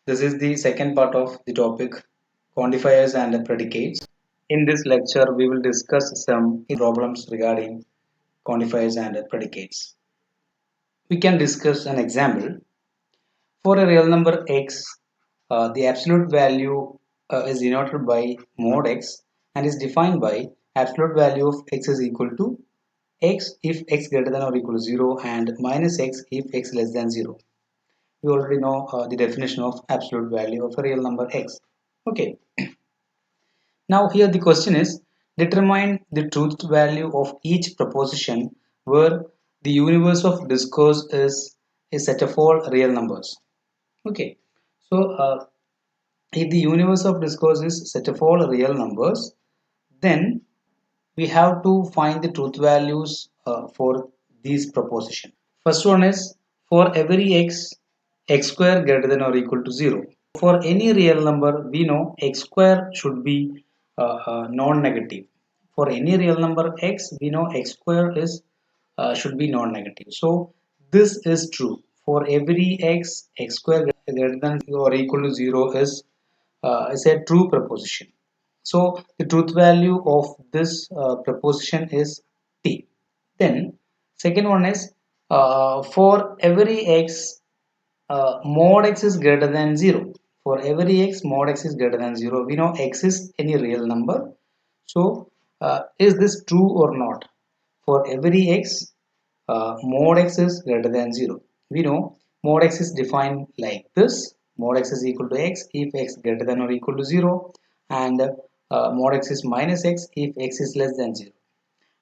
This is the second part of the topic quantifiers and predicates. In this lecture, we will discuss some problems regarding quantifiers and predicates. We can discuss an example. For a real number x, the absolute value is denoted by mod x and is defined by absolute value of x is equal to x if x greater than or equal to 0 and minus x if x less than 0. We already know the definition of absolute value of a real number x. Okay, now here the question is determine the truth value of each proposition where the universe of discourse is a set of all real numbers. Okay, so if the universe of discourse is set of all real numbers, then we have to find the truth values for these proposition. First one is for every x, x square greater than or equal to 0. For any real number, we know x square should be non-negative. For any real number x, we know x square is should be non-negative. So this is true. For every x, x square greater than or equal to 0 is a true proposition. So the truth value of this proposition is t. Then second one is for every x mod x is greater than 0. For every x mod x is greater than 0, we know x is any real number. So is this true or not? For every x mod x is greater than 0. We know mod x is defined like this. Mod x is equal to x if x greater than or equal to 0 and mod x is minus x if x is less than 0.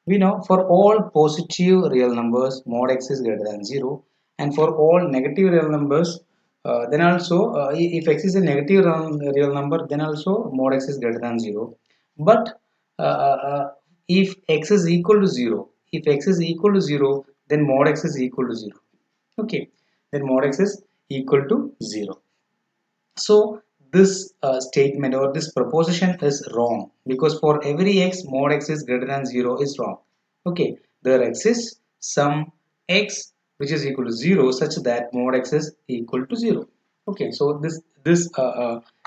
We know for all positive real numbers mod x is greater than 0 and for all negative real numbers then also if x is a negative real number then also mod x is greater than 0. But if x is equal to 0, if x is equal to 0 then mod x is equal to 0. Okay, then mod x is equal to 0. So this statement or this proposition is wrong because for every x mod x is greater than 0 is wrong. Okay, there exists some x which is equal to 0 such that mod x is equal to 0. Okay, so this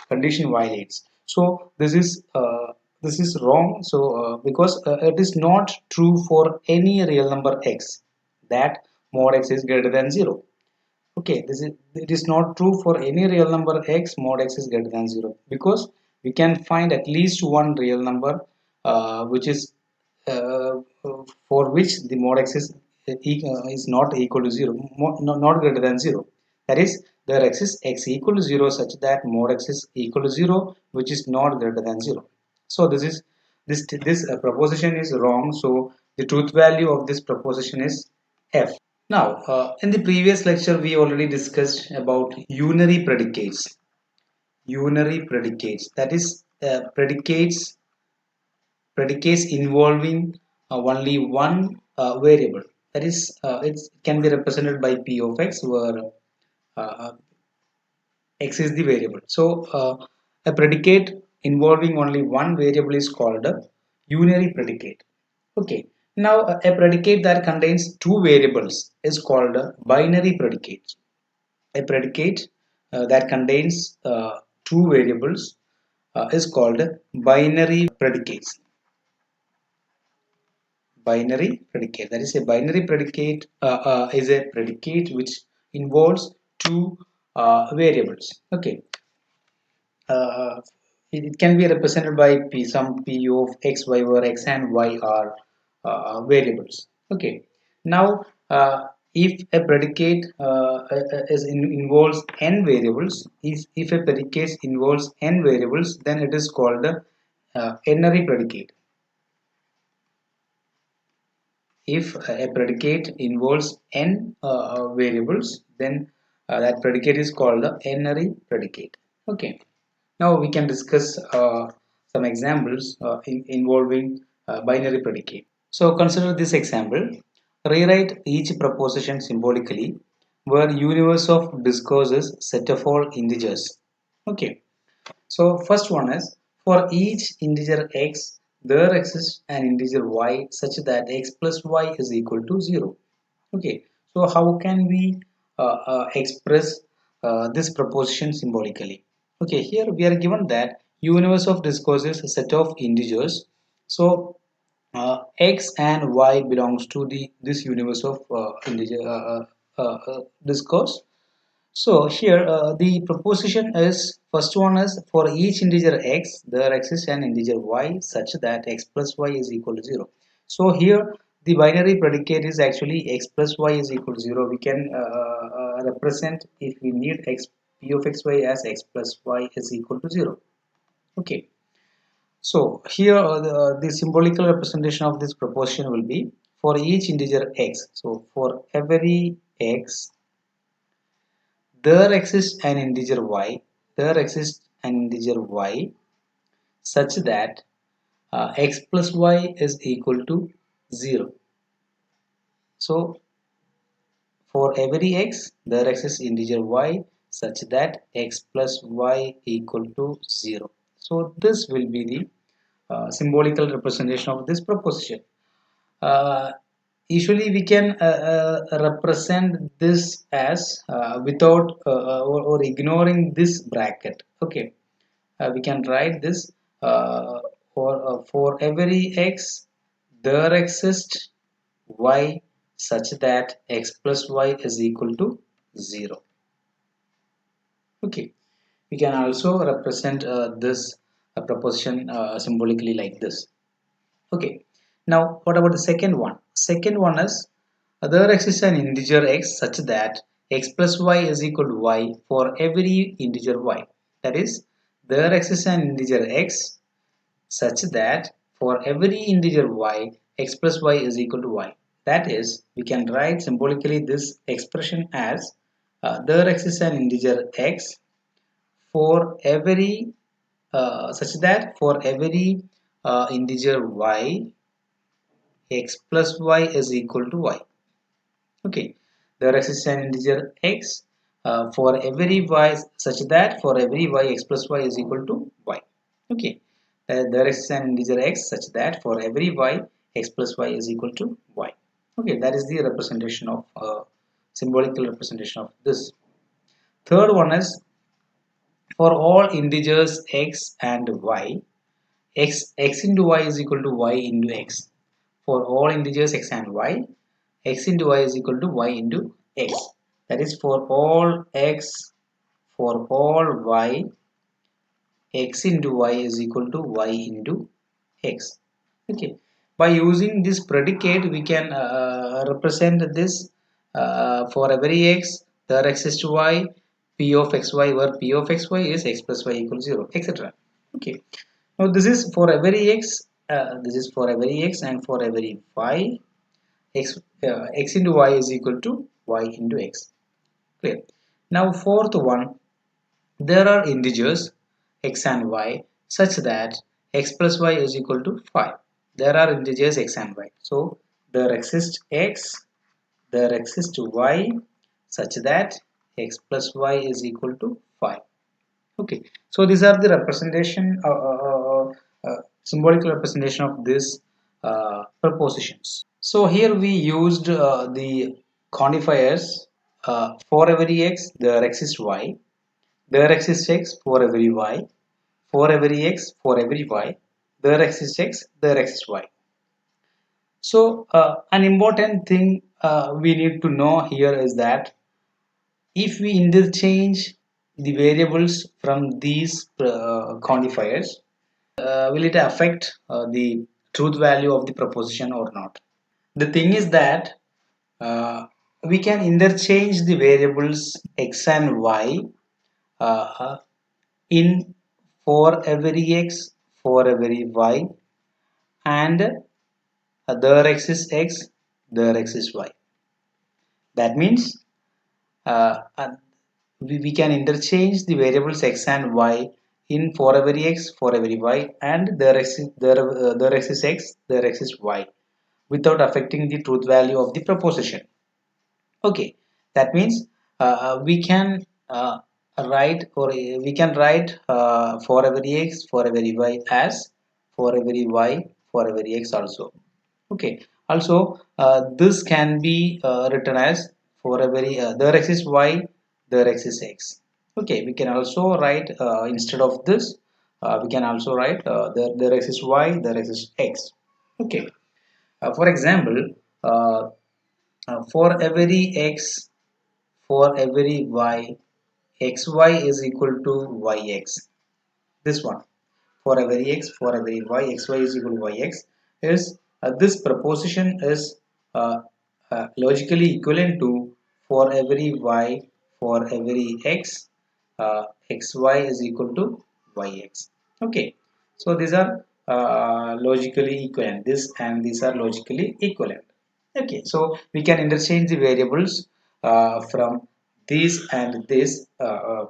condition violates. So this is wrong. So because it is not true for any real number x that mod x is greater than 0. Okay, this is it is not true for any real number x mod x is greater than 0 because we can find at least one real number which is uh, for which the mod x is not equal to 0, not greater than 0. That is, there exists x equal to 0 such that mod x is equal to 0 which is not greater than 0. So this proposition is wrong. So the truth value of this proposition is f. Now, in the previous lecture, we already discussed about unary predicates. Unary predicates, that is, predicates involving only one variable. That is, it can be represented by p of x, where uh, x is the variable. So, a predicate involving only one variable is called a unary predicate. Okay. Now, a predicate that contains two variables is called a binary predicate. A predicate that contains two variables is called binary predicates. Binary predicate. That is, a binary predicate is a predicate which involves two variables. Okay. Uh, it can be represented by p some p of x, y, where x and y are variables. Okay. Now, if a predicate involves n variables, if a predicate involves n variables, then it is called a n-ary predicate. If a predicate involves n variables, then that predicate is called the n-ary predicate. Okay. Now we can discuss some examples involving binary predicate. So consider this example. Rewrite each proposition symbolically where universe of discourse is set of all integers. Okay. So first one is for each integer x there exists an integer y such that x plus y is equal to 0. Okay. So how can we express this proposition symbolically. Okay, here we are given that universe of discourse is a set of integers. So x and y belongs to the this universe of integer discourse. So here the proposition is, first one is, for each integer x there exists an integer y such that x plus y is equal to 0. So here the binary predicate is actually x plus y is equal to 0. We can represent, if we need x, p of xy as x plus y is equal to 0. Okay. So here the symbolical representation of this proposition will be, for each integer x. So for every x there exists an integer y. There exists an integer y such that x plus y is equal to 0. So for every x there exists integer y such that x plus y equal to 0. So this will be the symbolical representation of this proposition. Uh, Usually we can represent this as without or ignoring this bracket. Okay, we can write this for every x there exists y such that x plus y is equal to 0. Okay, we can also represent this proposition symbolically like this. Okay, now what about the second one? Second one is, there exists an integer x such that x plus y is equal to y for every integer y. That is, there exists an integer x such that for every integer y, x plus y is equal to y. That is, we can write symbolically this expression as, there exists an integer x for every such that for every integer y, x plus y is equal to y. Okay, there exists an integer x for every y such that for every y, x plus y is equal to y. Okay, there exists an integer x such that for every y, x plus y is equal to y. Okay, that is the representation of symbolical representation of this. Third one is, for all integers x and y, x into y is equal to y into x. For all integers x and y, x into y is equal to y into x. That is, for all x, for all y, x into y is equal to y into x. Okay, by using this predicate we can represent this for every x there exists y, p of xy, where p of xy is x plus y equals 0, etc. Okay, now this is for every x, this is for every x, and for every y, x into y is equal to y into x. Clear. Now fourth one, there are integers x and y such that x plus y is equal to 5. There are integers x and y. So there exists x, there exists y such that x plus y is equal to 5. Okay, so these are the representation, symbolical representation of this propositions. So here we used the quantifiers for every x there exists y, there exists x for every y, for every x for every y, there exists x, there exists y. So an important thing we need to know here is that if we interchange the variables from these quantifiers, will it affect the truth value of the proposition or not? The thing is that we can interchange the variables x and y uh, in for every x, for every y, and there exists x, there exists y. That means we can interchange the variables x and y in for every x, for every y, and there exists x, there exists y, without affecting the truth value of the proposition. Okay, that means we can write, or we can write for every x, for every y as for every y, for every x also. Okay, also this can be written as for every there exists y, there exists x. Okay, we can also write instead of this, we can also write there exists y, there exists x. Okay, for example, uh, for every x, for every y, xy is equal to yx. This one, for every x, for every y, xy is equal to yx, is this proposition is uh, logically equivalent to for every y, for every x, xy is equal to yx. Okay, so these are logically equivalent. This and these are logically equivalent. Okay, so we can interchange the variables from this and this uh,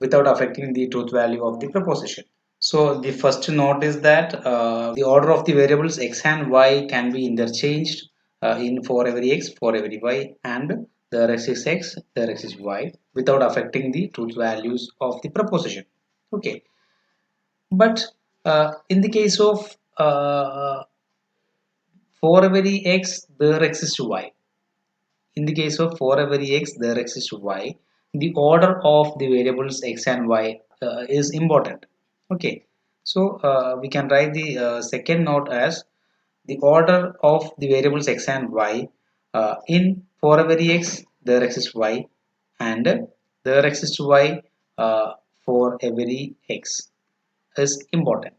without affecting the truth value of the proposition. So the first note is that the order of the variables x and y can be interchanged in for every x, for every y, and the rest is x, the rest is y, without affecting the truth values of the proposition. Okay, but in the case of for every x, there exists y. In the case of for every x, there exists y. The order of the variables x and y is important. Okay, so we can write the second note as the order of the variables x and y in for every x, there exists y, and there exists y for every x is important.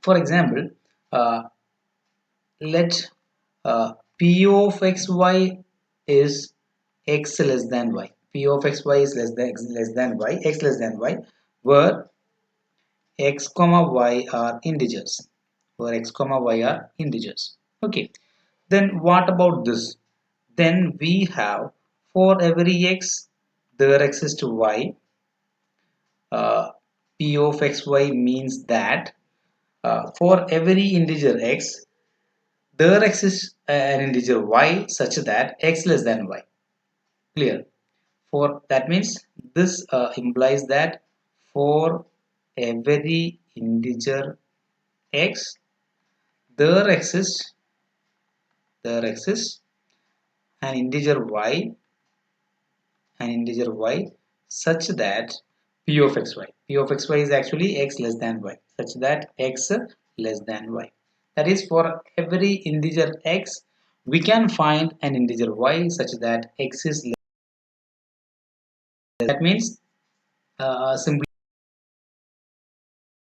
For example, uh, let p of xy is x less than y. P of xy is less than y, x less than y, where x comma y are integers. Where x comma y are integers. Okay. Then what about this? Then we have for every x there exists y. P of xy means that for every integer x there exists an integer y such that x less than y. Clear? For that means this implies that for every integer x there exists an integer y, such that p of xy is actually x less than y, such that x less than y. That is, for every integer x we can find an integer y such that x is less. That means simply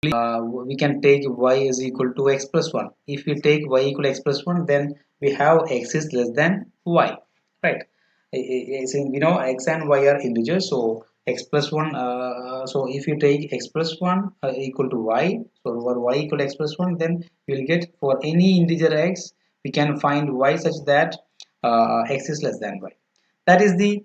we can take y is equal to x plus 1. If we take y equal to x plus 1, then we have x is less than y, right? We know x and y are integers, so x plus 1, so if you take x plus 1 equal to y, so for y equal to x plus 1, then you will get for any integer x we can find y such that x is less than y. That is the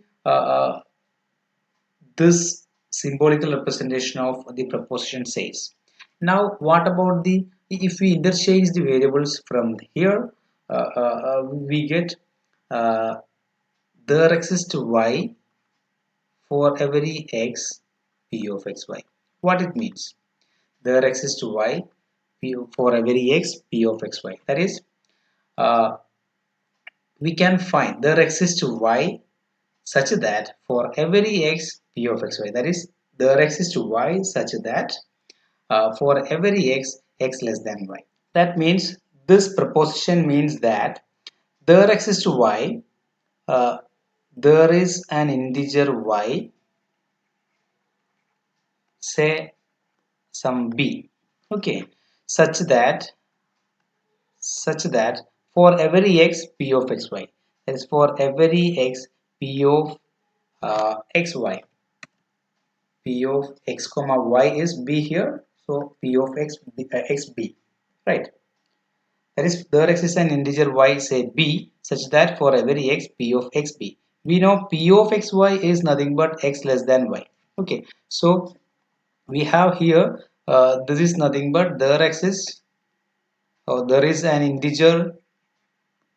this symbolical representation of the proposition says. Now, what about the if we interchange the variables from here, we get uh, there exists y for every x p of xy. What it means? There exists y for every x p of xy. That is, uh, we can find there exists y such that for every x p of xy. That is, there exists y such that for every x, x less than y. That means this proposition means that there exists y, uh, there is an integer y, say some b, okay, such that for every x p of xy, that is for every x p of xy, p of x comma y is b here, so p of x b, right? That is, there exists an integer y, say b, such that for every x, p of xb. We know p of xy is nothing but x less than y. Okay, so we have here, this is nothing but there exists, or there is an integer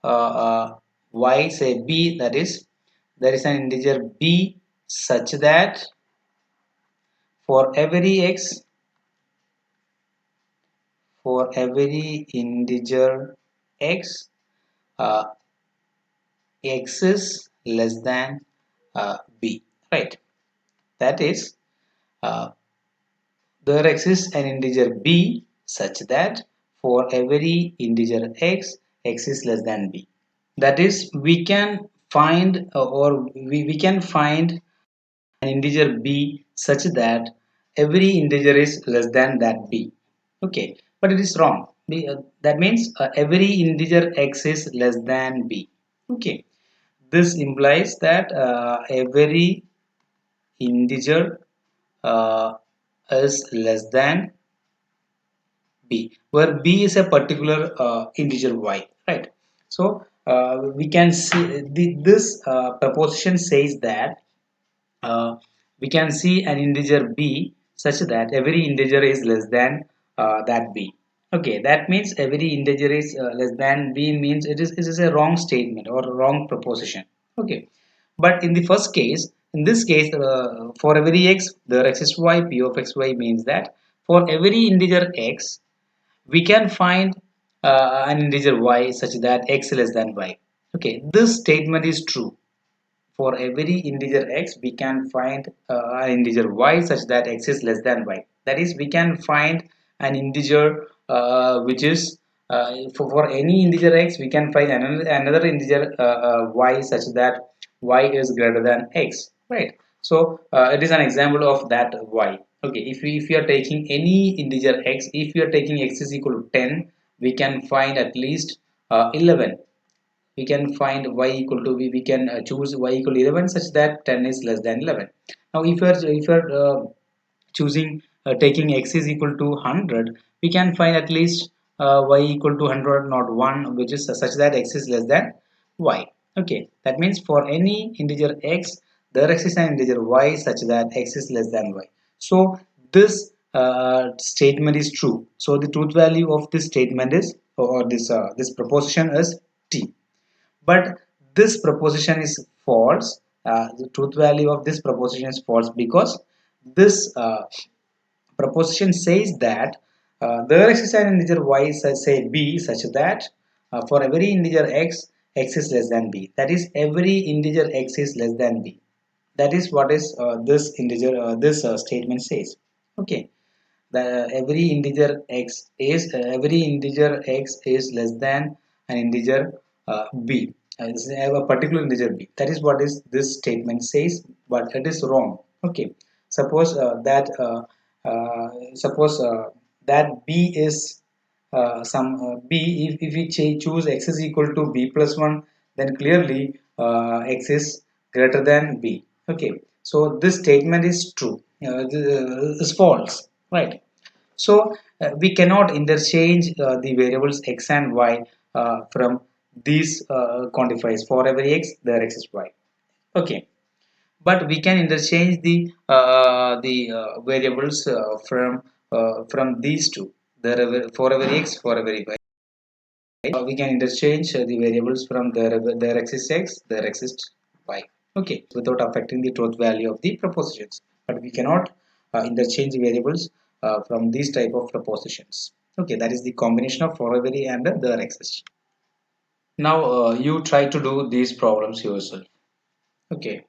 y, say b, that is, there is an integer b such that for every x, for every integer x, uh, x is less than b, right? That is, uh, there exists an integer b such that for every integer x is less than b. That is, we can find we can find an integer b such that every integer is less than that b. Okay, but it is wrong. That means every integer x is less than b. Okay, this implies that every integer uh, is less than b, where b is a particular integer y, right? So we can see this proposition says that uh, we can see an integer b such that every integer is less than that b. Okay, that means every integer is less than b means it is a wrong statement or a wrong proposition. Okay, but in the first case, in this case, for every x there exists y, p of xy means that for every integer x we can find an integer y such that x less than y. Okay, this statement is true. For every integer x we can find an integer y such that x is less than y. That is, we can find an integer which is for any integer x we can find another integer y such that y is greater than x, right? So it is an example of that y. Okay, if we are taking any integer x, if we are taking x is equal to 10, we can find at least 11. We can find y equal to we can choose y equal to 11 such that 10 is less than 11. Now if you are choosing taking x is equal to 100, we can find at least y equal to 100 not 1, which is such that x is less than y. Okay, that means for any integer x there exists an integer y such that x is less than y. So this statement is true. So the truth value of this statement is, or this proposition is t. But this proposition is false. The truth value of this proposition is false because this proposition says that there exists an integer y such say b such that for every integer x is less than b. That is, every integer x is less than b. That is what is this integer this statement says. Okay, the every integer x is less than an integer b, a particular integer b. That is what is this statement says, but it is wrong. Okay, suppose suppose that b is some b, if we choose x is equal to b plus 1, then clearly x is greater than b. Okay, so this statement is true, is false, right? So we cannot interchange the variables x and y from these quantifiers. For every x there exists y. Okay, but we can interchange the variables from these two. There for every x, for every y. We can interchange the variables from there exists x, there exists y. Okay, without affecting the truth value of the propositions. But we cannot interchange the variables from these type of propositions. Okay, that is the combination of for every and there exists. Now you try to do these problems yourself. Okay,